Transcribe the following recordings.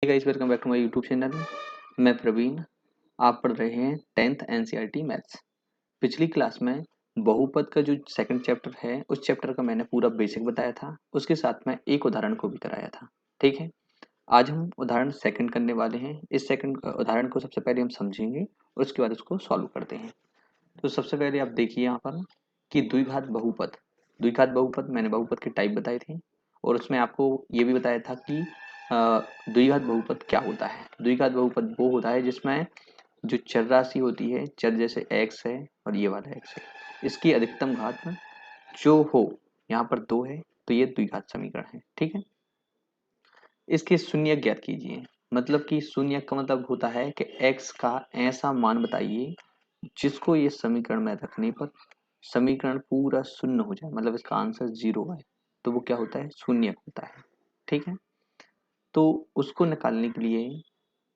Guys, welcome back to my YouTube channel. मैं प्रवीण। आप पढ़ रहे हैं 10th एनसीईआरटी मैथ्स। पिछली क्लास में बहुपद का जो सेकंड चैप्टर है उस चैप्टर का मैंने पूरा बेसिक बताया था, उसके साथ में एक उदाहरण को भी कराया था। ठीक है, आज हम उदाहरण सेकंड करने वाले हैं। इस सेकंड उदाहरण को सबसे पहले हम समझेंगे, उसके बाद उसको सॉल्व करते हैं। तो सबसे पहले आप देखिए यहाँ पर कि द्विघात बहुपद। द्विघात बहुपद मैंने बहुपद के टाइप बताए थे और उसमें आपको ये भी बताया था कि द्विघात बहुपद क्या होता है। द्विघात बहुपद वो होता है जिसमें जो चर राशि होती है, चर जैसे x है और ये वाला x है, इसकी अधिकतम घात जो हो, यहाँ पर 2 है तो ये द्विघात समीकरण है। ठीक है, इसके शून्य ज्ञात कीजिए। मतलब कि शून्य का मतलब होता है कि x का ऐसा मान बताइए जिसको ये समीकरण में रखने पर समीकरण पूरा शून्य हो जाए, मतलब इसका आंसर 0 है, तो वो क्या होता है, शून्य होता है। ठीक है, तो उसको निकालने के लिए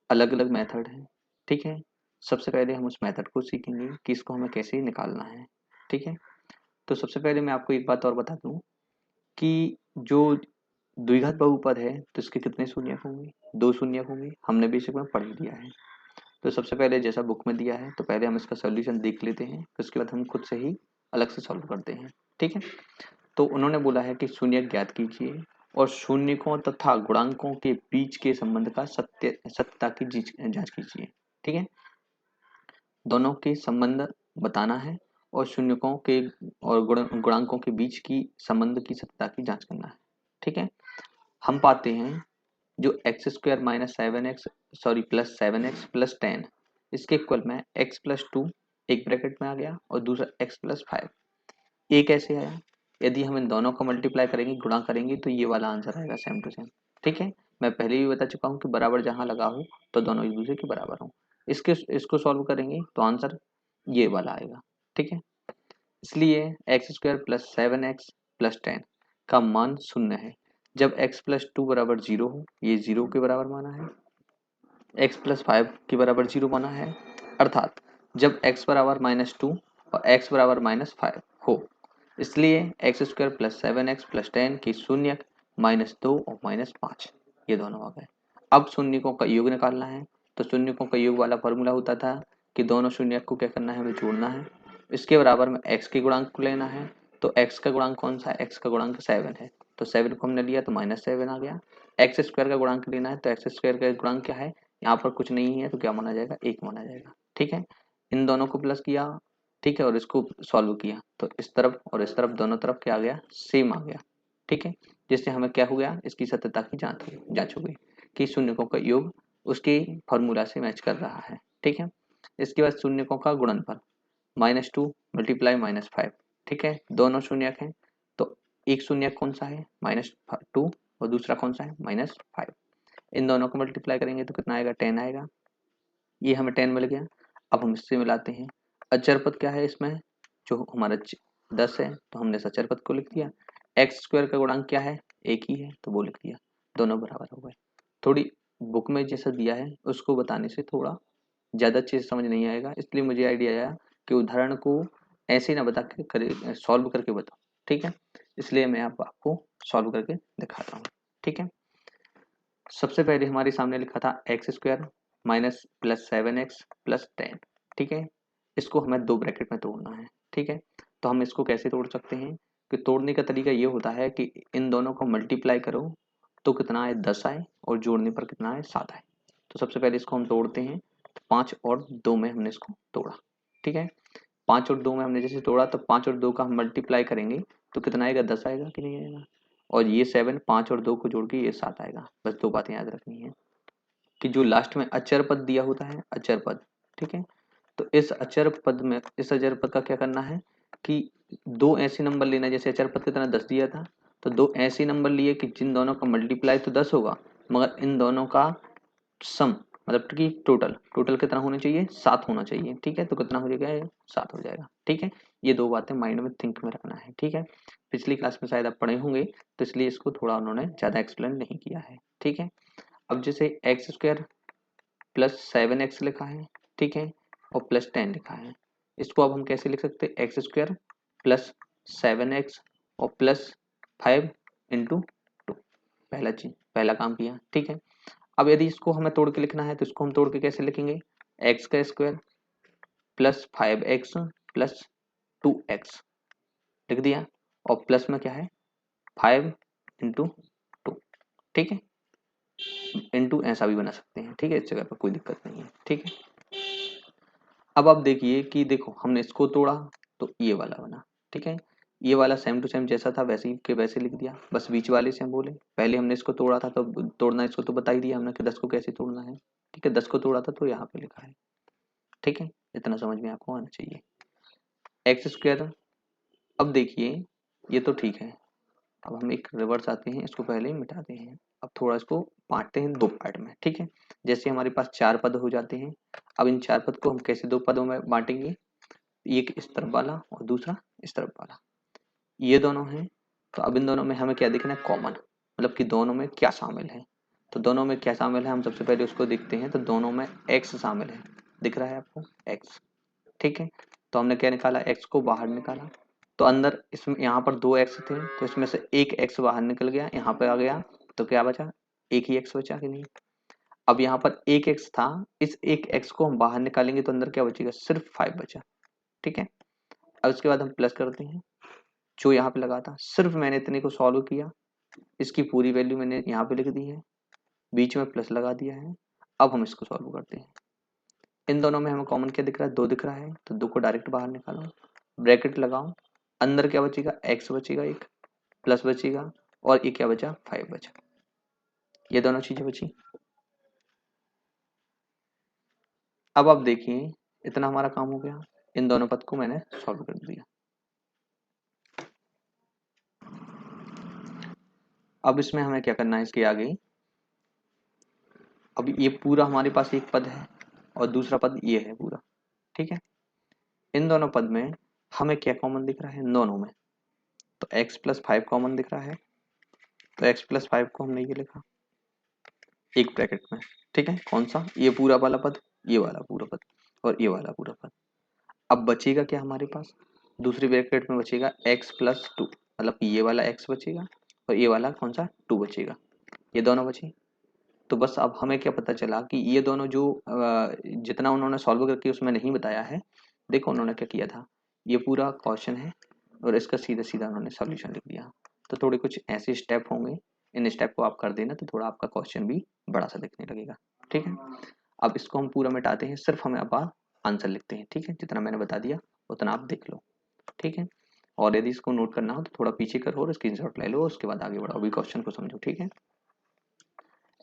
अलग अलग मेथड है। ठीक है, सबसे पहले हम उस मेथड को सीखेंगे कि इसको हमें कैसे निकालना है। ठीक है, तो सबसे पहले मैं आपको एक बात और बता दूं कि जो द्विघात बहुपद है तो इसके कितने शून्य होंगे, 2 शून्य होंगे। हमने बेसिक में पढ़ लिया है। तो सबसे पहले जैसा बुक में दिया है तो पहले हम इसका सॉल्यूशन देख लेते हैं, फिर उसके बाद हम खुद से ही अलग से सॉल्व करते हैं। ठीक है, तो उन्होंने बोला है कि शून्य ज्ञात कीजिए और शून्यकों तथा गुणांकों के बीच के संबंध का सत्यता की जांच कीजिए। ठीक है, दोनों के संबंध बताना है और शून्यकों के और गुणांकों के बीच की संबंध की सत्यता की जांच करना है। ठीक है, हम पाते हैं जो x square minus 7x plus 7x plus 10, इसके इक्वल में x प्लस 2 एक ब्रैकेट में आ गया और दूसरा x प्लस 5। ये कैसे आया, यदि हम इन दोनों को मल्टीप्लाई करेंगे, गुणा करेंगे, तो ये वाला आंसर आएगा सेम टू सेम। ठीक है, मैं पहले भी बता चुका हूँ कि बराबर जहां लगा हो तो दोनों एक दूसरे के बराबर हो। इसको सॉल्व करेंगे तो आंसर ये वाला आएगा। ठीक है, इसलिए x square plus 7x plus 10 का मान शून्य है जब x प्लस 2 बराबर 0 हो, ये 0 के बराबर माना है। x प्लस 5 के बराबर 0 माना है, अर्थात जब x बराबर -2 और x बराबर -5 हो। इसलिए x square plus 7x plus 10 की शून्य -2 और -5 ये दोनों आ गए। अब शून्यकों का योग निकालना है, तो शून्यकों का योग वाला फॉर्मूला होता था कि दोनों शून्य को क्या करना है, हमें जोड़ना है। इसके बराबर में x के गुणांक को लेना है, तो x का गुणांक कौन सा है, x का गुणांक 7 है, तो 7 को हमने लिया तो -7 आ गया। एक्स स्क्वायर का गुणांक लेना है, तो एक्स स्क्वायर का गुणांक क्या है, यहाँ पर कुछ नहीं है तो क्या माना जाएगा, 1 माना जाएगा। ठीक है, इन दोनों को प्लस किया, ठीक है, और इसको सॉल्व किया तो इस तरफ और इस तरफ दोनों तरफ क्या आ गया, सेम आ गया। ठीक है, जिससे हमें क्या हो गया, इसकी सत्यता की जांच हो गई कि शून्यकों का योग उसके फॉर्मूला से मैच कर रहा है। ठीक है, इसके बाद शून्यकों का गुणनफल -2 मल्टीप्लाई -5। ठीक है, दोनों शून्यक हैं तो एक शून्यक कौन सा है, -2, और दूसरा कौन सा है, -5। इन दोनों को मल्टीप्लाई करेंगे तो कितना आएगा, 10 आएगा। ये हमें 10 मिल गया। अब हम इससे मिलाते हैं। अचर पद क्या है इसमें, जो हमारा 10 है तो हमने सचर पद को लिख दिया। एक्स स्क्वायर का गुणांक क्या है, एक ही है तो वो लिख दिया, दोनों बराबर हो गए। थोड़ी बुक में जैसा दिया है उसको बताने से थोड़ा ज़्यादा अच्छे से समझ नहीं आएगा, इसलिए मुझे आइडिया आया कि उदाहरण को ऐसे ना बता के करे, सॉल्व करके बताओ। ठीक है, इसलिए मैं आपको सॉल्व करके दिखाता हूँ। ठीक है, सबसे पहले हमारे सामने लिखा था x square minus plus 7x plus 10। ठीक है, इसको हमें 2 ब्रैकेट में तोड़ना है। ठीक है, तो हम इसको कैसे तोड़ सकते हैं कि तोड़ने का तरीका ये होता है कि इन दोनों को मल्टीप्लाई करो तो कितना आए, 10 आए, और जोड़ने पर कितना आए, 7 आए। तो सबसे पहले इसको हम तोड़ते हैं, तो 5 और 2 में हमने इसको तोड़ा। ठीक है, 5 और 2 में हमने जैसे तोड़ा तो 5 और 2 का हम मल्टीप्लाई करेंगे तो कितना आएगा, 10 आएगा कि नहीं आएगा, और ये 7 5 और 2 को जोड़ के ये 7 आएगा। बस 2 बातें याद रखनी है कि जो लास्ट में अचर पद दिया होता है, अचर पद, ठीक है, तो इस अचर पद में, इस अचर पद का क्या करना है कि 2 ऐसे नंबर लेना है, जैसे अचर पद कितना 10 दिया था तो 2 ऐसे नंबर लिए कि जिन दोनों का मल्टीप्लाई तो 10 होगा मगर इन दोनों का सम, मतलब कि टोटल टोटल कितना होना चाहिए, 7 होना चाहिए। ठीक है, तो कितना हो जाएगा, 7 हो जाएगा। ठीक है, ये 2 बातें माइंड में थिंक में रखना है। ठीक है, पिछली क्लास में शायद आप पढ़े होंगे तो इसलिए इसको थोड़ा उन्होंने ज्यादा एक्सप्लेन नहीं किया है। ठीक है, अब जैसे एक्स स्क्वायर प्लस 7x लिखा है, ठीक है, और प्लस 10 लिखा है, इसको अब हम कैसे लिख सकते हैं, एक्स स्क्वायर प्लस 7x और प्लस 5 इंटू 2, पहला चीज, पहला काम किया। ठीक है, अब यदि इसको हमें तोड़ के लिखना है तो इसको हम तोड़ के कैसे लिखेंगे, एक्स का square plus 5x plus 2x लिख दिया, और प्लस में क्या है 5 इंटू 2, ठीक है, इंटू ऐसा भी बना सकते हैं, ठीक है, इस जगह पर कोई दिक्कत नहीं है, ठीक है। अब आप देखिए कि देखो हमने इसको तोड़ा तो ये वाला बना, ठीक है, ये वाला सेम टू सेम जैसा था वैसे ही के वैसे लिख दिया, बस बीच वाले से हम बोले पहले हमने इसको तोड़ा था तो तोड़ना इसको तो बता ही दिया हमने कि 10 को कैसे तोड़ना है, ठीक है, 10 को तोड़ा था तो यहाँ पे लिखा है, ठीक है, इतना समझ में आपको आना चाहिए। एक्स स्क्वायर, अब देखिए ये तो ठीक है, अब हम एक रिवर्स आते हैं, इसको पहले ही मिटाते हैं, अब थोड़ा इसको बांटते हैं दो पार्ट में, ठीक है, जैसे हमारे पास 4 पद हो जाते हैं, अब इन 4 पद को हम कैसे दो पदों में बांटेंगे, एक इस तरफ वाला और दूसरा इस तरफ वाला, ये दोनों हैं, तो अब इन दोनों में हमें क्या देखना है कॉमन, मतलब कि दोनों में क्या शामिल है, तो दोनों में क्या शामिल है हम सबसे पहले उसको देखते हैं, तो दोनों में एक्स शामिल है, दिख रहा है आपको एक्स, ठीक है, तो हमने क्या निकाला एक्स को बाहर निकाला, तो अंदर इसमें यहाँ पर 2 एक्स थे तो इसमें से एक एक्स बाहर निकल गया, यहाँ पे आ गया तो क्या बचा, एक ही एक्स बचा कि नहीं। अब यहाँ पर एक एक्स था, इस एक एक्स को हम बाहर निकालेंगे तो अंदर क्या बचेगा, सिर्फ 5 बचा, ठीक है। अब इसके बाद हम प्लस करते हैं, जो यहाँ पे लगा था सिर्फ मैंने इतने को सॉल्व किया, इसकी पूरी वैल्यू मैंने यहाँ पे लिख दी है, बीच में प्लस लगा दिया है, अब हम इसको सॉल्व करते हैं, इन दोनों में हमें कॉमन क्या दिख रहा है, 2 दिख रहा है, तो 2 को डायरेक्ट बाहर निकालो, ब्रैकेट लगाओ, अंदर क्या बचेगा एक्स बचेगा एक, प्लस बचेगा, और ये क्या बचा 5 बचा, ये दोनों चीजें बची। अब आप देखिए इतना हमारा काम हो गया, इन दोनों पद को मैंने सॉल्व कर दिया। अब इसमें हमें क्या करना है, इसके आगे अब ये पूरा हमारे पास एक पद है और दूसरा पद ये है पूरा, ठीक है, इन दोनों पद में हमें क्या कॉमन दिख रहा है, इन दोनों में तो x प्लस 5 कॉमन दिख रहा है, तो x प्लस 5 को हमने ये लिखा एक ब्रैकेट में, ठीक है, कौन सा, ये पूरा वाला पद, ये वाला पूरा पद और ये वाला पूरा पद। अब बचेगा क्या हमारे पास, दूसरी ब्रैकेट में बचेगा x प्लस 2, मतलब ये वाला x बचेगा और ये वाला कौन सा 2 बचेगा, ये दोनों बचे। तो बस अब हमें क्या पता चला कि ये दोनों जो जितना उन्होंने सॉल्व करके उसमें नहीं बताया है, देखो उन्होंने क्या किया था, ये पूरा क्वेश्चन है और इसका सीधा सीधा उन्होंने सॉल्यूशन लिख दिया, तो थोड़े कुछ ऐसे स्टेप होंगे, इन स्टेप को आप कर देना तो थोड़ा आपका क्वेश्चन भी बड़ा सा दिखने लगेगा, ठीक है। अब इसको हम पूरा मिटाते हैं, सिर्फ हमें अब आंसर लिखते हैं, ठीक है, जितना मैंने बता दिया उतना आप देख लो, ठीक है, और यदि इसको नोट करना हो तो थोड़ा पीछे करो और स्क्रीनशॉट ले लो, उसके बाद आगे बढ़ो, अभी क्वेश्चन को समझो, ठीक है।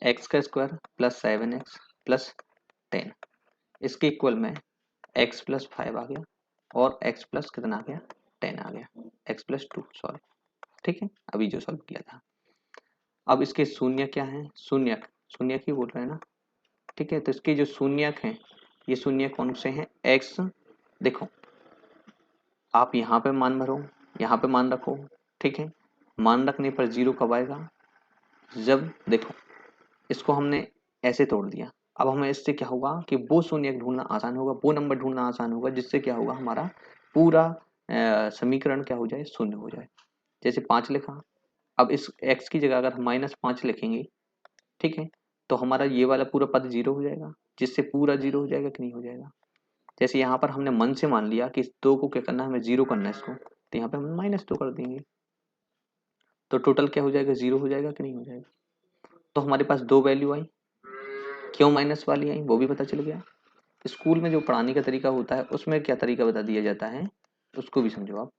एक्स का स्क्वायर प्लस 7x प्लस 10, इसके इक्वल में x प्लस 5 आ गया और x प्लस कितना आ गया 10 आ गया, x प्लस 2 सॉरी, ठीक है, अभी जो सॉल्व किया था। अब इसके शून्य क्या है, शून्यक, शून्यक ही बोल रहे हैं ना, ठीक है, तो इसके जो शून्यक हैं ये शून्य कौन से हैं, x, देखो आप यहाँ पे मान भरो, यहाँ पे मान रखो, ठीक है, मान रखने पर जीरो कब आएगा, जब देखो इसको हमने ऐसे तोड़ दिया, अब हमें इससे क्या होगा कि वो शून्य ढूंढना आसान होगा, वो नंबर ढूंढना आसान होगा, जिससे क्या होगा हमारा पूरा समीकरण क्या हो जाए, शून्य हो जाए। जैसे 5 लिखा, अब इस x की जगह अगर हम -5 लिखेंगे, ठीक है, तो हमारा ये वाला पूरा पद जीरो हो जाएगा, जिससे पूरा जीरो हो जाएगा कि नहीं हो जाएगा। जैसे यहाँ पर हमने मन से मान लिया कि इस 2 को क्या करना है, हमें जीरो करना है इसको, तो यहाँ पे हम -2 कर देंगे, तो टोटल क्या हो जाएगा, जीरो हो जाएगा कि नहीं हो जाएगा। तो हमारे पास दो वैल्यू आई, क्यों माइनस वाली आई वो भी पता चल गया। स्कूल में जो पढ़ाने का तरीका होता है उसमें क्या तरीका बता दिया जाता है, उसको भी समझो आप।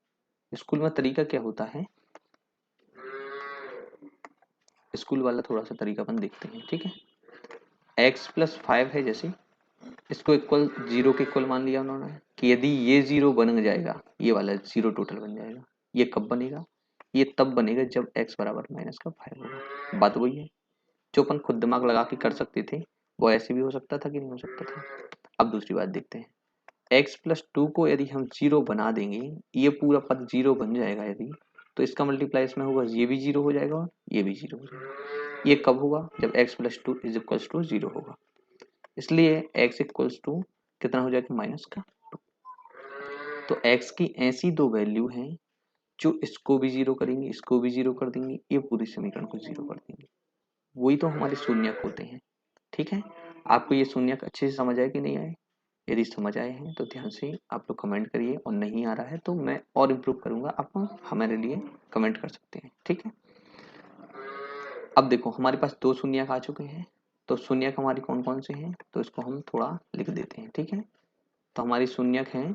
स्कूल में तरीका क्या होता है, स्कूल वाला थोड़ा सा तरीकापन देखते हैं, ठीक है। x प्लस 5 है, जैसे इसको इक्वल जीरो के इक्वल मान लिया उन्होंने कि यदि ये जीरो बन जाएगा, ये वाला जीरो टोटल बन जाएगा, ये कब बनेगा, ये तब बनेगा जब x बराबर -5 होगा। बात वही है जो अपन खुद दिमाग लगा के कर सकते थे, वो ऐसे भी हो सकता था कि नहीं हो सकता था। अब दूसरी बात देखते हैं, x प्लस 2 को यदि हम जीरो बना देंगे, ये पूरा पद जीरो बन जाएगा यदि, तो इसका मल्टीप्लाई इसमें होगा, ये भी जीरो हो जाएगा और ये भी जीरो हो जाएगा। ये कब होगा, जब x plus 2 is equals to zero होगा, इसलिए x इक्वल्स टू कितना हो जाएगा, -2। तो x की ऐसी दो वैल्यू हैं जो इसको भी जीरो करेंगे, इसको भी जीरो कर देंगे, ये पूरी समीकरण को जीरो कर देंगे, वही तो हमारे शून्यक होते हैं। ठीक है, आपको ये शून्यक अच्छे से समझ आए कि नहीं आए? यदि समझ आए हैं तो ध्यान से आप लोग कमेंट करिए, और नहीं आ रहा है तो मैं और इम्प्रूव करूंगा, आप हमारे लिए कमेंट कर सकते हैं। ठीक है, अब देखो हमारे पास दो शून्यक आ चुके हैं, तो शून्यक हमारी कौन कौन से हैं, तो इसको हम थोड़ा लिख देते हैं। ठीक है, तो हमारी शून्यक है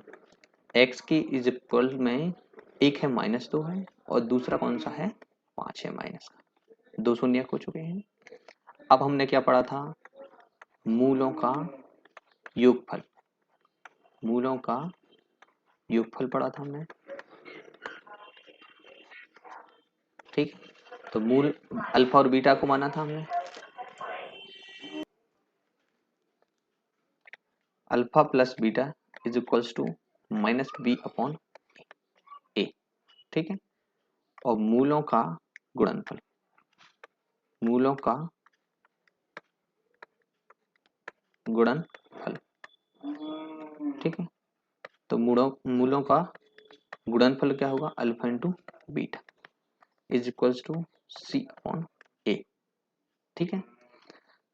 x की इज इक्वल में एक है -2 है, और दूसरा कौन सा है 5 है माइनस का। दो शून्यक हो चुके हैं। अब हमने क्या पढ़ा था, मूलों का योगफल, मूलों का योगफल पढ़ा था हमने। ठीक, तो मूल अल्फा और बीटा को माना था हमने, alpha plus beta is equals to -b upon a। ठीक है, और मूलों का गुणनफल, मूलों का गुणनफल। ठीक है, तो मूलों का गुणनफल क्या होगा, alpha into beta is equals to c upon a। ठीक है,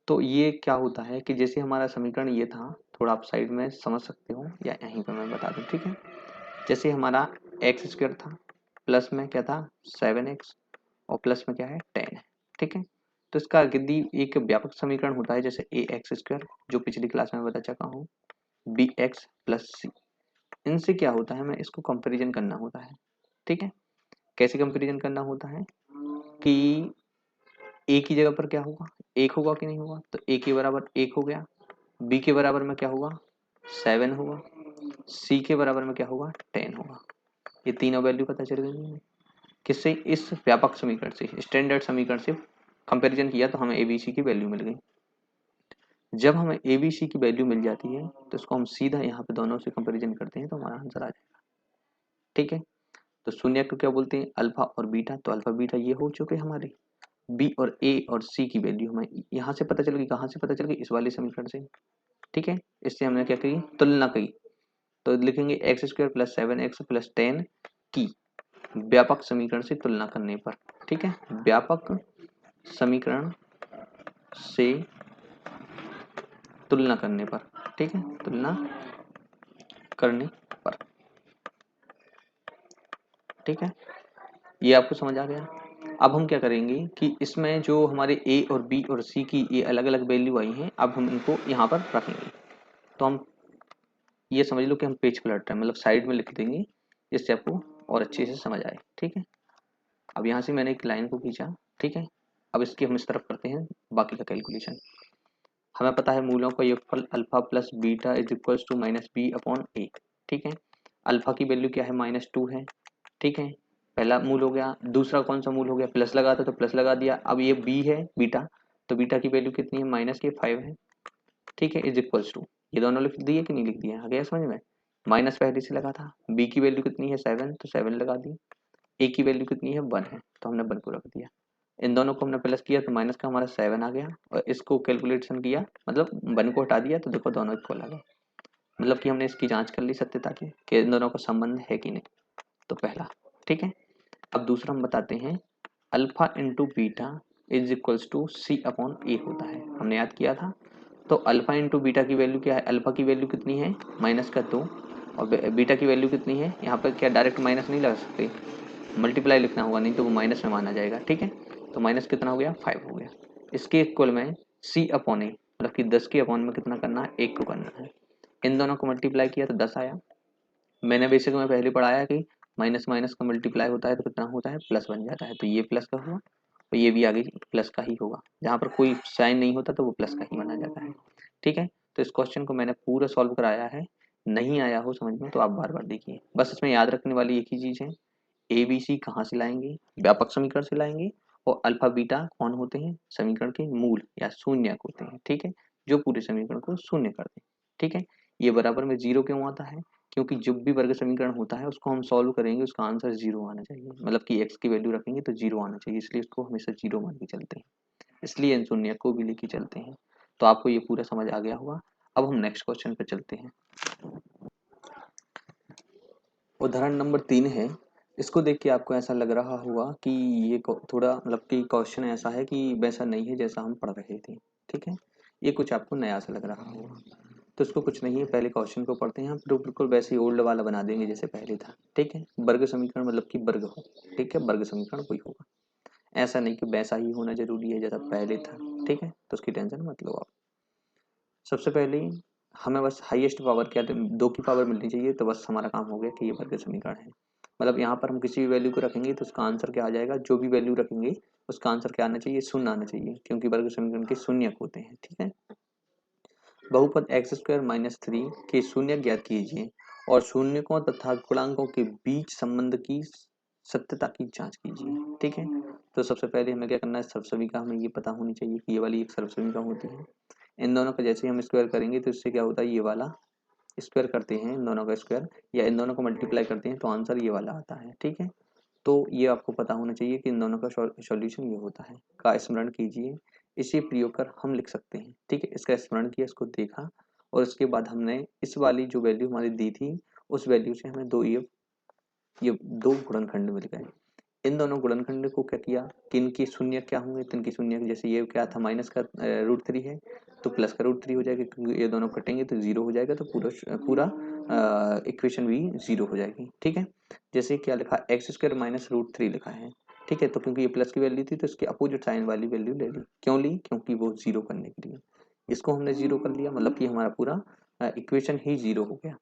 तो ये क्या होता है कि जैसे हमारा समीकरण ये था, थोड़ा आप साइड में समझ सकते हो या यहीं पर मैं बता दूं। ठीक है, जैसे हमारा एक्स स्क्वायर था, प्लस में क्या था 7x, और प्लस में क्या है 10 है। ठीक है, तो इसका यदि एक व्यापक समीकरण होता है जैसे ए एक्स स्क्वायर, जो पिछली क्लास में बता चुका हूँ, बी एक्स प्लस सी, इनसे क्या होता है, हमें इसको कंपैरिजन करना होता है। ठीक है, कैसे कंपैरिजन करना होता है कि ए की जगह पर क्या होगा, एक होगा कि नहीं होगा, तो ए के बराबर एक हो गया, बी के बराबर में क्या होगा 7 होगा, सी के बराबर में क्या होगा 10 होगा। ये तीनों वैल्यू पता चल गई है किससे, इस व्यापक समीकरण से, स्टैंडर्ड समीकरण से कंपैरिजन किया तो हमें एबीसी की वैल्यू मिल गई। जब हमें एबीसी की वैल्यू मिल जाती है तो इसको हम सीधा यहाँ पे दोनों से कंपैरिजन करते हैं तो हमारा आंसर आ जाएगा। ठीक है, तो शून्य को क्या बोलते हैं, अल्फा और बीटा, तो अल्फा बीटा ये हो चुके हमारे, बी और ए और सी की वैल्यू हमें यहाँ से पता चल गई, कहाँ से पता चल गई, इस वाले समीकरण से। ठीक है, इससे हमने क्या की, तुलना की, तो लिखेंगे x square plus 7x plus 10 की व्यापक समीकरण से तुलना करने पर। ठीक है, व्यापक समीकरण से तुलना करने पर। ठीक है, तुलना करने पर। ठीक है, ये आपको समझ आ गया। अब हम क्या करेंगे कि इसमें जो हमारे ए और बी और सी की ये अलग अलग वैल्यू आई हैं, अब हम इनको यहाँ पर रखेंगे। तो हम ये समझ लो कि हम पेज पलट रहे हैं, मतलब साइड में लिख देंगे जिससे आपको और अच्छे से समझ आए। ठीक है, अब यहाँ से मैंने एक लाइन को खींचा। ठीक है, अब इसकी हम इस तरफ करते हैं बाकी का कैलकुलेशन। हमें पता है मूलों का योगफल alpha plus beta is equals to -b upon a। ठीक है, अल्फा की वैल्यू क्या है -2 है। ठीक है, पहला मूल हो गया, दूसरा कौन सा मूल हो गया, प्लस लगा था तो प्लस लगा दिया। अब ये b है बीटा, तो बीटा की वैल्यू कितनी है -5 है। ठीक है, इज इक्वल्स टू, ये दोनों लिख दिए कि नहीं लिख दिए, आ गया समझ में। माइनस पहले से लगा था, b की वैल्यू कितनी है 7, तो 7 लगा दी, a की वैल्यू कितनी है 1 है, तो हमने 1 को रख दिया। इन दोनों को हमने प्लस किया तो माइनस का हमारा 7 आ गया, और इसको कैलकुलेशन किया मतलब 1 को हटा दिया तो देखो दोनों इक्वल आ गए। मतलब कि हमने इसकी जांच कर ली सत्यता की कि इन दोनों का संबंध है कि नहीं, तो पहला। ठीक है, अब दूसरा हम बताते हैं, alpha into beta is equals to C upon A होता है, हमने याद किया था। तो अल्फा इंटू बीटा की वैल्यू क्या है, अल्फा की वैल्यू कितनी है -2, और बीटा की वैल्यू कितनी है, यहाँ पर क्या डायरेक्ट माइनस नहीं लगा सकते, मल्टीप्लाई लिखना होगा, नहीं तो वो माइनस में माना जाएगा। ठीक है, तो माइनस कितना हो गया 5 हो गया। इसके इक्वल में सी अपॉन ए, मतलब कि 10 के अपॉन में कितना करना है, 1 को करना है। इन दोनों को मल्टीप्लाई किया तो 10 आया। मैंने बेसिक में पहले पढ़ाया कि माइनस माइनस का मल्टीप्लाई होता है तो कितना होता है, प्लस बन जाता है। तो ये प्लस का हुआ, तो ये भी आगे प्लस का ही होगा, जहाँ पर कोई साइन नहीं होता तो वो प्लस का ही माना जाता है। ठीक है, तो इस क्वेश्चन को मैंने पूरा सॉल्व कराया है, नहीं आया हो समझ में तो आप बार बार देखिए। बस इसमें याद रखने वाली एक ही चीज़ है, ए बी सी कहाँ से लाएंगे, व्यापक समीकरण से लाएंगे, और अल्फा बीटा कौन होते हैं, समीकरण के मूल या शून्य होते हैं। ठीक है, जो पूरे समीकरण को शून्य कर दें। ठीक है, ये बराबर में जीरो क्यों आता है, क्योंकि जब भी वर्ग समीकरण होता है उसको हम सॉल्व करेंगे उसका आंसर जीरो आना चाहिए, मतलब कि एक्स की वैल्यू रखेंगे तो जीरो आना चाहिए, इसलिए उसको हमेशा जीरो मान के चलते हैं, इसलिए इन शून्य को भी लेके चलते हैं। तो आपको ये पूरा समझ आ गया होगा। अब हम नेक्स्ट क्वेश्चन पे चलते हैं। उदाहरण नंबर 3 है। इसको देख के आपको ऐसा लग रहा होगा कि ये थोड़ा मतलब कि क्वेश्चन ऐसा है कि वैसा नहीं है जैसा हम पढ़ रहे थे। ठीक है, ये कुछ आपको नया सा लग रहा होगा, तो इसको कुछ नहीं है, पहले क्वेश्चन को पढ़ते हैं हम, फिर बिल्कुल वैसे ही ओल्ड वाला बना देंगे जैसे पहले था। ठीक है, वर्ग समीकरण मतलब कि वर्ग हो, ठीक है, वर्ग समीकरण कोई होगा, ऐसा नहीं कि वैसा ही होना जरूरी है जैसा पहले था। ठीक है, तो उसकी टेंशन मत लो आप। सबसे पहले हमें बस हाईएस्ट पावर क्या, 2 की पावर मिलनी चाहिए, तो बस हमारा काम हो गया कि ये वर्ग समीकरण है। मतलब यहाँ पर हम किसी भी वैल्यू को रखेंगे तो उसका आंसर क्या आ जाएगा, जो भी वैल्यू रखेंगे उसका आंसर क्या आना चाहिए, शून्य आना चाहिए, क्योंकि वर्ग समीकरण के शून्य होते हैं। ठीक है, बहुपद एक्स स्क्वायर माइनस थ्री के शून्य ज्ञात कीजिए और शून्यकों तथा गुणांकों के बीच संबंध की सत्यता की जांच कीजिए। ठीक है, तो सबसे पहले हमें क्या करना है, सर्वसमीका हमें ये पता होनी चाहिए कि ये वाली एक सर्वसमीका होती है। इन दोनों का जैसे हम स्क्वायर करेंगे तो इससे क्या होता है, ये वाला स्क्वायर करते हैं इन दोनों का स्क्वायर, या इन दोनों को मल्टीप्लाई करते हैं तो आंसर ये वाला आता है। ठीक है, तो ये आपको पता होना चाहिए कि इन दोनों का सॉल्यूशन ये होता है, का स्मरण कीजिए। इसी प्रयोग कर हम लिख सकते हैं। ठीक है, इसका स्मरण किया, इसको देखा, और उसके बाद हमने इस वाली जो वैल्यू हमारी दी थी उस वैल्यू से हमें ये दो गुणनखंड मिल गए। इन दोनों गुणनखंड को क्या किया कि इनके शून्य क्या होंगे, तो इनके शून्य जैसे ये क्या था, माइनस का √3 है तो प्लस का √3 हो जाएगा, क्योंकि ये दोनों कटेंगे तो जीरो हो जाएगा, तो पूरा पूरा इक्वेशन भी जीरो हो जाएगी। ठीक है, जैसे क्या लिखा, एक्स स्क्वायर माइनस √3 लिखा है। ठीक है, तो क्योंकि ये प्लस की वैल्यू थी तो इसके अपोजिट साइन वाली वैल्यू ले ली। क्यों ली, क्योंकि वो जीरो करने के लिए, इसको हमने जीरो कर लिया, मतलब कि हमारा पूरा इक्वेशन ही जीरो हो गया।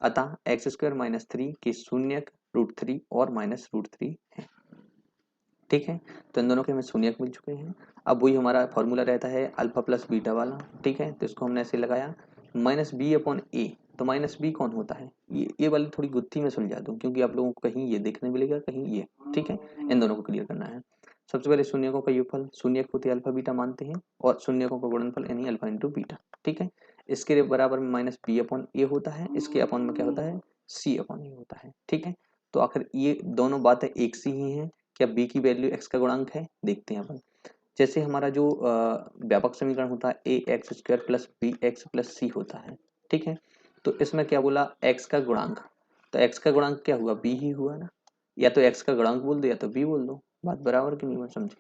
अतः एक्स स्क्वायर माइनस थ्री के शून्य √3 और माइनस √3 है। ठीक है, तो इन दोनों के हमें शून्यक मिल चुके हैं। अब वही हमारा फॉर्मूला रहता है अल्फा प्लस बीटा वाला। ठीक है, तो इसको हमने ऐसे लगाया माइनस बी अपॉन ए, तो माइनस बी कौन होता है, ये वाली थोड़ी गुत्थी में सुलझा दूं, क्योंकि आप लोगों को कहीं ये देखने मिलेगा कहीं ये। ठीक है, इन दोनों को क्लियर करना है। सबसे पहले शून्यकों का योगफल, शून्यक होते अल्फा बीटा मानते हैं, और शून्यकों का गुणनफल यानी अल्फा इंटू बीटा। ठीक है, इसके बराबर में माइनस बी अपॉन ए होता है, इसके अपॉन में क्या होता है, सी अपॉन ए होता है। ठीक है, तो आखिर ये दोनों बातें एक सी ही हैं। क्या b की वैल्यू x का गुणांक है, देखते हैं अपन। जैसे हमारा जो व्यापक समीकरण होता है A X square plus B X plus C होता है। ठीक है, तो इसमें क्या बोला, x का गुणांक, तो x का गुणांक क्या हुआ, b ही हुआ ना, या तो x का गुणांक बोल दो या तो b बोल दो, बात बराबर की नहीं, बात समझे।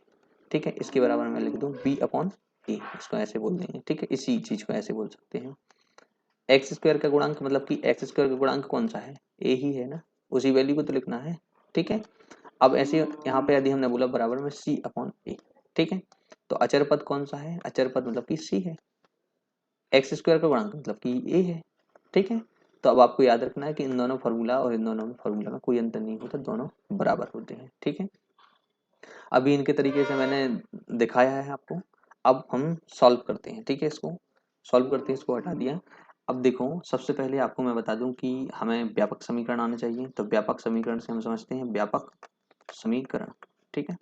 ठीक है, इसके बराबर मैं लिख दूं b अपॉन ए, इसको ऐसे बोल देंगे। ठीक है, इसी चीज को ऐसे बोल सकते हैं। एक्स स्क्वायर का गुणांक मतलब कि एक्स स्क्वायर का गुणांक कौन सा है, ए ही है ना, उसी वैल्यू को तो लिखना है। ठीक है, अब ऐसे यहाँ पे यदि हमने बोला बराबर में सी अपॉन ए। ठीक है, तो अचर पद कौन सा है, अचर पद मतलब कि सी है, एक्स स्क्वायर का गुणांक मतलब कि ए है। ठीक है, तो अब आपको याद रखना है कि इन दोनों फार्मूला और इन दोनों फार्मूला में कोई अंतर नहीं होता, दोनों बराबर होते हैं। ठीक है, अभी इनके तरीके से मैंने दिखाया है आपको। अब हम सॉल्व करते हैं। ठीक है, इसको सॉल्व करते हैं, इसको हटा दिया। अब देखो, सबसे पहले आपको मैं बता दूं कि हमें व्यापक समीकरण आना चाहिए, तो व्यापक समीकरण से हम समझते हैं व्यापक समीकरण। ठीक है,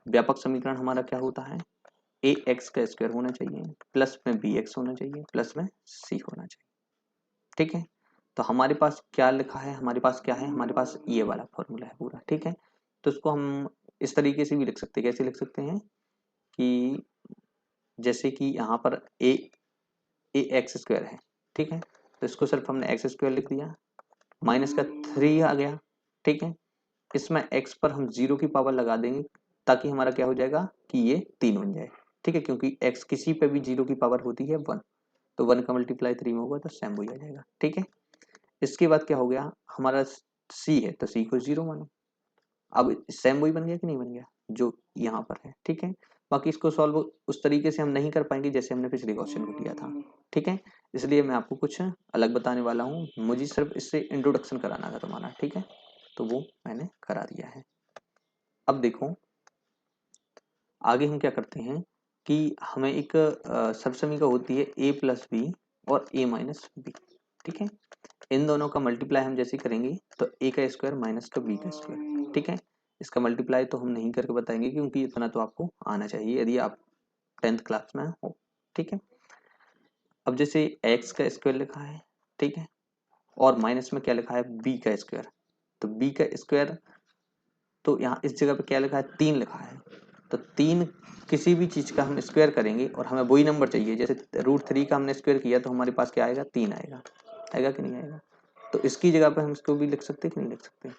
व्यापक समीकरण हमारा क्या होता है, ए एक्स का स्क्वायर होना चाहिए, प्लस में बी एक्स होना चाहिए, प्लस में सी होना चाहिए। ठीक है, तो हमारे पास क्या लिखा है, हमारे पास क्या है, हमारे पास ये वाला फॉर्मूला है पूरा। ठीक है, तो इसको हम इस तरीके से भी लिख सकते हैं। कैसे लिख सकते हैं कि जैसे कि यहाँ पर ए एक्स स्क्वायर है। ठीक है, तो इसको सिर्फ हमने एक्स स्क्वायर लिख दिया, माइनस का 3 आ गया। ठीक है, इसमें x पर हम 0 की पावर लगा देंगे, ताकि हमारा क्या हो जाएगा कि ये 3 बन जाए। ठीक है, क्योंकि x किसी पे भी 0 की पावर होती है 1, तो 1 का मल्टीप्लाई 3 में होगा तो सेम वही आ जाएगा। ठीक है, इसके बाद क्या हो गया, हमारा c है तो c को 0 मानो। अब सेम वही बन गया कि नहीं बन गया जो यहाँ पर है। ठीक है, बाकी इसको सॉल्व उस तरीके से हम नहीं कर पाएंगे जैसे हमने पिछले क्वेश्चन को किया था। ठीक है, इसलिए मैं आपको कुछ अलग बताने वाला हूँ, मुझे सिर्फ इससे इंट्रोडक्शन कराना था तुम्हारा। ठीक है, तो वो मैंने करा दिया है। अब देखो, आगे हम क्या करते हैं कि हमें एक सबसमीका होती है a प्लस बी और a माइनस बी। ठीक है, इन दोनों का मल्टीप्लाई हम जैसे करेंगे तो a का स्क्वायर माइनस का b का स्क्वायर। ठीक है, इसका मल्टीप्लाई तो हम नहीं करके बताएंगे, क्योंकि इतना तो आपको आना चाहिए यदि आप 10th क्लास में हो। ठीक है, अब जैसे x का स्क्वायर लिखा है, ठीक है, और माइनस में क्या लिखा है, b का स्क्वायर, तो b का स्क्वायर, तो यहाँ इस जगह पे क्या लिखा है, 3 लिखा है, तो 3 किसी भी चीज का हम स्क्वायर करेंगे और हमें वही नंबर चाहिए, जैसे √3 का हमने स्क्वायर किया तो हमारे पास क्या आएगा, 3 आएगा। आएगा कि नहीं आएगा, तो इसकी जगह पे हम इसको भी लिख सकते हैं कि नहीं लिख सकते,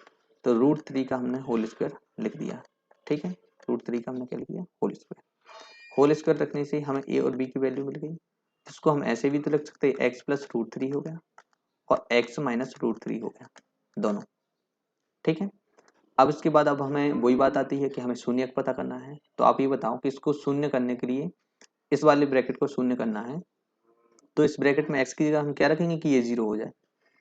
तो √3 का हमने होल स्क्वायर लिख दिया। ठीक है, √3 का हमने क्या लिख दिया, होल स्क्वायर। होल स्क्वायर रखने से हमें ए और बी की वैल्यू मिल गई। इसको हम ऐसे भी तो लिख सकते हैं, एक्स प्लस रूट थ्री हो गया और एक्स माइनस रूट थ्री हो गया दोनों। ठीक है, अब इसके बाद अब हमें वही बात आती है कि हमें शून्य पता करना है। तो आप ये बताओ कि इसको शून्य करने के लिए इस वाले ब्रैकेट को शून्य करना है, तो इस ब्रैकेट में एक्स की जगह हम क्या रखेंगे कि ये जीरो हो जाए।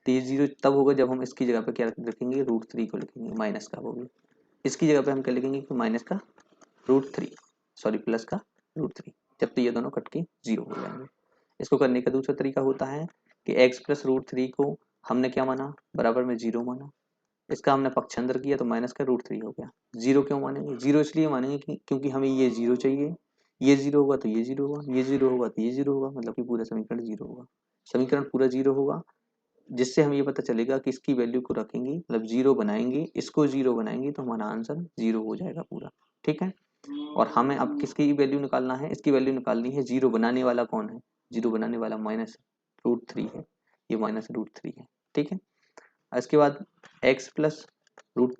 तो ये जीरो तब होगा जब हम इसकी जगह पे क्या रखेंगे, रूट थ्री को लिखेंगे, माइनस का वो भी। इसकी जगह पे हम क्या लिखेंगे कि माइनस का रूट थ्री, सॉरी प्लस का रूट थ्री, जब तो ये दोनों कट के जीरो हो जाएंगे। इसको करने का दूसरा तरीका होता है कि एक्स प्लस रूट थ्री को हमने क्या माना, बराबर में जीरो माना। इसका हमने पक्षांतर किया तो माइनस का रूट थ्री हो गया। जीरो क्यों मानेंगे, जीरो इसलिए मानेंगे कि क्योंकि हमें ये जीरो चाहिए, ये जीरो होगा तो ये जीरो होगा, ये जीरो होगा तो ये जीरो होगा, मतलब कि पूरा समीकरण जीरो होगा। समीकरण पूरा जीरो होगा, जिससे हम ये पता चलेगा कि इसकी वैल्यू को रखेंगे, मतलब जीरो बनाएंगे, इसको जीरो बनाएंगे तो हमारा आंसर जीरो हो जाएगा पूरा। ठीक है, और हमें अब किसकी वैल्यू निकालना है, इसकी वैल्यू निकालनी है, जीरो बनाने वाला कौन है, जीरो बनाने वाला माइनस रूट थ्री है, ये माइनस रूट थ्री है। ठीक है, इसके बाद x plus root,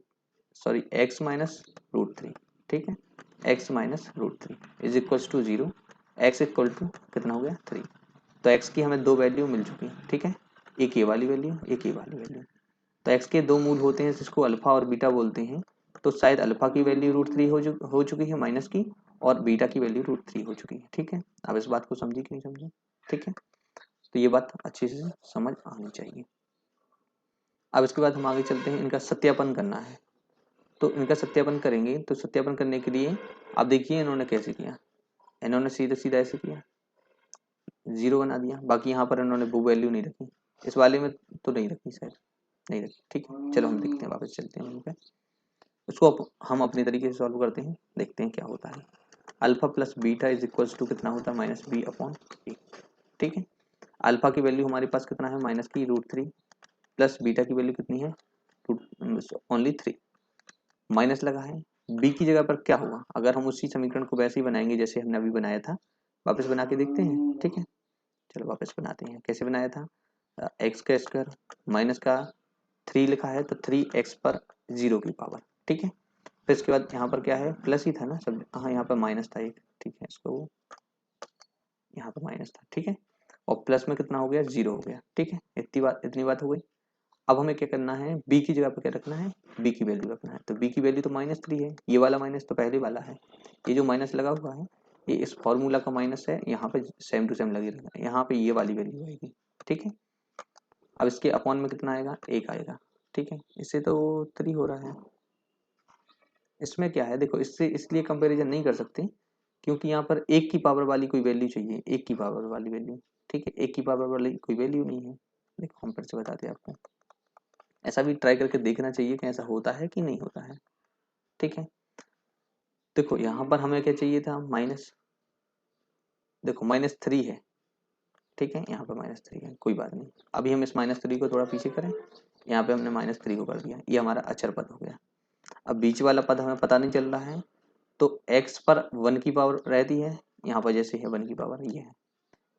sorry x minus root three. ठीक है, x minus root three is equal to zero, x equal to कितना हो गया थ्री। तो एक्स की हमें दो वैल्यू मिल चुकी है। ठीक है, एक ये वाली वैल्यू, एक ये वाली वैल्यू। तो एक्स के दो मूल होते हैं जिसको अल्फा और बीटा बोलते हैं। तो शायद अल्फा की वैल्यू रूट थ्री हो चुकी है माइनस की, और बीटा की वैल्यू रूट थ्री हो चुकी है। ठीक है, अब इस बात को समझी कि नहीं समझे। ठीक है, तो ये बात अच्छे से समझ आनी चाहिए। अब इसके बाद हम आगे चलते हैं, इनका सत्यापन करना है। तो इनका सत्यापन करेंगे, तो सत्यापन करने के लिए आप देखिए इन्होंने कैसे किया। इन्होंने सीधा सीधा ऐसे किया, जीरो बना दिया, बाकी यहाँ पर इन्होंने वो वैल्यू नहीं रखी, इस वाले में तो नहीं रखी शायद, नहीं रखी। ठीक है, चलो हम देखते हैं, वापस चलते हैं वहीं पे। उसको हम अपने तरीके से सॉल्व करते हैं, देखते हैं क्या होता है। Alpha plus beta is equals to कितना होता है, माइनस बी अपॉन ए। ठीक है, अल्फा की वैल्यू हमारे पास कितना है, माइनस की रूट थ्री, प्लस बीटा की वैल्यू कितनी है, ओनली थ्री, माइनस लगा है। बी की जगह पर क्या होगा, अगर हम उसी समीकरण को वैसे ही बनाएंगे जैसे हमने अभी बनाया था, वापस बना के देखते हैं। ठीक है, चलो वापस बनाते हैं, कैसे बनाया था, एक्स का स्क्वायर माइनस का थ्री लिखा है तो थ्री एक्स पर जीरो की पावर। ठीक है, फिर इसके बाद यहाँ पर क्या है, प्लस ही था ना सब, हाँ यहाँ पर माइनस था एक। ठीक है, इसको यहाँ पर माइनस था। ठीक है, और प्लस में कितना हो गया, जीरो हो गया। ठीक है, इतनी बात हो गई। अब हमें क्या करना है, बी की जगह पर क्या रखना है, बी की वैल्यू रखना है। तो बी की वैल्यू तो माइनस थ्री है, ये वाला माइनस तो पहले वाला है, ये जो माइनस लगा हुआ है ये इस फॉर्मूला का माइनस है, यहाँ पे सेम टू सेम लगी रहेगा, यहाँ पे ये वाली वैल्यू आएगी। ठीक है, अब इसके अपॉन में कितना आएगा, एक आएगा। ठीक है, इससे तो थ्री हो रहा है, इसमें क्या है देखो, इससे इसलिए कंपैरिजन नहीं कर सकते क्योंकि यहाँ पर एक की पावर वाली कोई वैल्यू चाहिए, एक की पावर वाली वैल्यू। ठीक है, एक की पावर वाली कोई वैल्यू नहीं है। देखो हम फिर से बताते हैं आपको, ऐसा भी ट्राई करके देखना चाहिए कि ऐसा होता है कि नहीं होता है। ठीक है, देखो यहाँ पर हमें क्या चाहिए था, माइनस, देखो माइनस थ्री है। ठीक है, यहाँ पर माइनस थ्री है, कोई बात नहीं। अभी हम इस माइनस थ्री को थोड़ा पीछे करें, यहाँ पे हमने माइनस थ्री को कर दिया, ये हमारा अचर पद हो गया। अब बीच वाला पद हमें पता नहीं चल रहा है, तो x पर वन की पावर रहती है, यहाँ पर जैसे है वन की पावर ये है,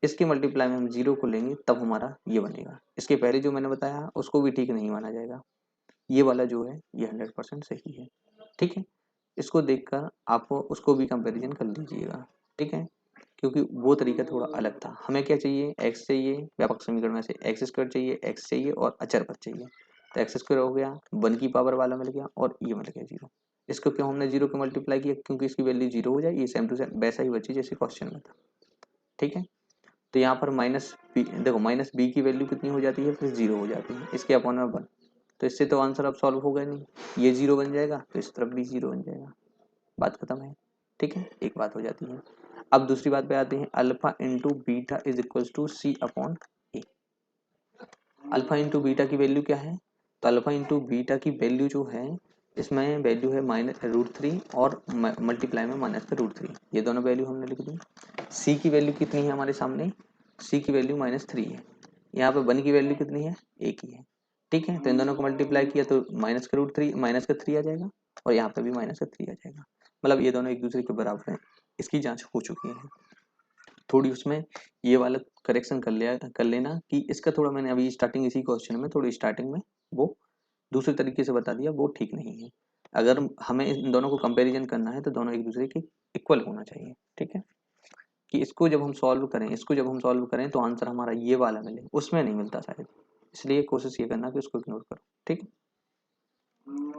इसके मल्टीप्लाई में हम जीरो को लेंगे तब हमारा ये बनेगा। इसके पहले जो मैंने बताया उसको भी ठीक नहीं माना जाएगा, ये वाला जो है ये 100% सही है। ठीक है, इसको देखकर आप उसको भी कंपैरिजन कर लीजिएगा। ठीक है, क्योंकि वो तरीका थोड़ा अलग था। हमें क्या चाहिए, एक्स चाहिए, व्यापक समीकरण में से एक्स स्क्वायर चाहिए, एक्स चाहिए और अचर पद चाहिए। तो एक्स स्क्वायर हो गया, वन की पावर वाला मिल गया, और ये मिल गया जीरो। इसको क्यों हमने जीरो को मल्टीप्लाई किया, क्योंकि इसकी वैल्यू जीरो हो जाए, ये सेम टू सेम वैसा ही बची जैसे क्वेश्चन में था। ठीक है, तो यहाँ पर माइनस बी, देखो माइनस बी की वैल्यू कितनी हो जाती है, फिर जीरो हो जाती है, इसके अपॉन में वन। तो इससे तो आंसर अब सॉल्व होगा नहीं, ये जीरो बन जाएगा तो इस तरफ भी जीरो बन जाएगा, बात खत्म है। ठीक है, एक बात हो जाती है। अब दूसरी बात पे आते हैं, alpha into beta is equal to C upon a. Alpha into beta की वैल्यू क्या है, तो अल्फा इंटू बीटा की वैल्यू जो है, इसमें वैल्यू है माइनस रूट थ्री और मल्टीप्लाई में माइनस का रूट थ्री, ये दोनों वैल्यू हमने लिख दी। सी की वैल्यू कितनी है हमारे सामने, सी की वैल्यू माइनस थ्री है, यहाँ पे वन की वैल्यू कितनी है, एक ही है। ठीक है, तो इन दोनों को मल्टीप्लाई किया तो माइनस का रूट थ्री, माइनस का थ्री आ जाएगा, और यहाँ पे भी माइनस का थ्री आ जाएगा, मतलब ये दोनों एक दूसरे के बराबर हैं। इसकी जांच हो चुकी है। थोड़ी उसमें ये वाला करेक्शन कर लेना कि इसका थोड़ा मैंने अभी स्टार्टिंग इसी क्वेश्चन में थोड़ी स्टार्टिंग में वो दूसरे तरीके से बता दिया, वो ठीक नहीं है। अगर हमें इन दोनों को कंपैरिजन करना है तो दोनों एक दूसरे के इक्वल होना चाहिए। ठीक है, कि इसको जब हम सॉल्व करें तो आंसर हमारा ये वाला मिले, उसमें नहीं मिलता शायद, इसलिए कोशिश ये करना कि उसको इग्नोर करो। ठीक,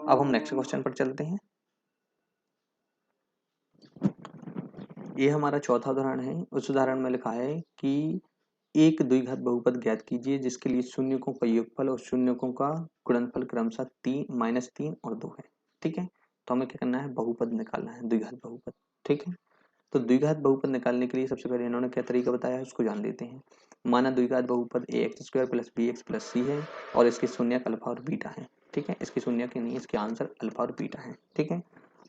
अब हम नेक्स्ट क्वेश्चन पर चलते हैं। ये हमारा चौथा उदाहरण है। उस उदाहरण में लिखा है कि एक द्विघात बहुपद ज्ञात कीजिए जिसके लिए शून्यकों का योगफल और शून्यकों का गुणनफल क्रमशः -3 और 2 है। ठीक है, तो हमें क्या करना है, बहुपद निकालना है, द्विघात बहुपद। ठीक है, तो द्विघात बहुपद निकालने के लिए सबसे पहले इन्होंने क्या तरीका बताया है उसको जान लेते हैं। माना द्विघात बहुपद ax² + bx + c है और इसके शून्यक अल्फा और बीटा है। ठीक है, इसके शून्यक नहीं, इसके आंसर अल्फा और बीटा है। ठीक है,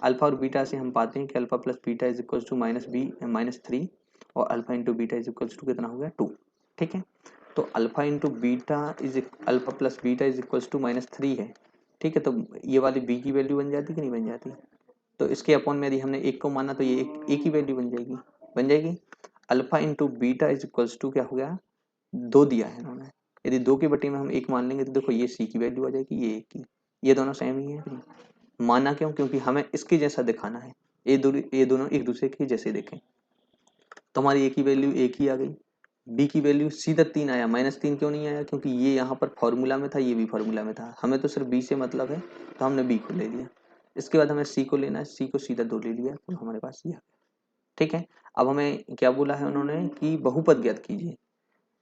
अल्फा और बीटा से हम पाते हैं कि alpha plus beta is equal to -3 और alpha into beta is equal to कितना हो गया, 2। ठीक है, तो alpha into beta alpha plus beta is equal to -3 है। ठीक है, तो ये वाली बी की वैल्यू बन जाती कि नहीं बन जाती, तो इसके अपॉन में यदि हमने एक को माना तो ये एक ही वैल्यू बन जाएगी। Alpha into beta is equals to क्या हो गया, 2 दिया है इन्होंने, यदि 2 की बटे में हम 1 मान लेंगे तो देखो ये सी की वैल्यू आ जाएगी, ये 1 की, ये दोनों सेम ही है। माना क्यों, क्योंकि हमें इसके जैसा दिखाना है, ये दोनों एक दूसरे के जैसे देखें, तो हमारी ए की वैल्यू 1 ही आ गई। बी की वैल्यू सीधा 3 आया, -3 क्यों नहीं आया, क्योंकि ये यहाँ पर फॉर्मूला में था, ये भी फॉर्मूला में था, हमें तो सिर्फ बी से मतलब है तो हमने बी को ले लिया। इसके बाद हमें सी को लेना है, सी को सीधा 2 ले लिया तो हमारे पास ये। ठीक है, अब हमें क्या बोला है उन्होंने कि बहुपद ज्ञात कीजिए।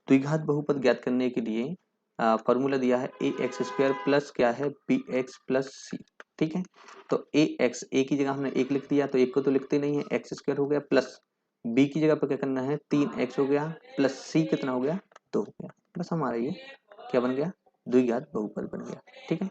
द्विघात बहुपद ज्ञात करने के लिए फॉर्मूला दिया है ax² प्लस क्या है bx प्लस सी। ठीक है, तो ax, a की जगह हमने 1 लिख दिया, तो 1 को तो लिखते नहीं है, x² हो गया, प्लस b की जगह पर क्या करना है 3x हो गया, प्लस c कितना हो गया 2 हो गया, बस हमारा ये क्या बन गया, द्विघात बहुपद बन गया। ठीक है,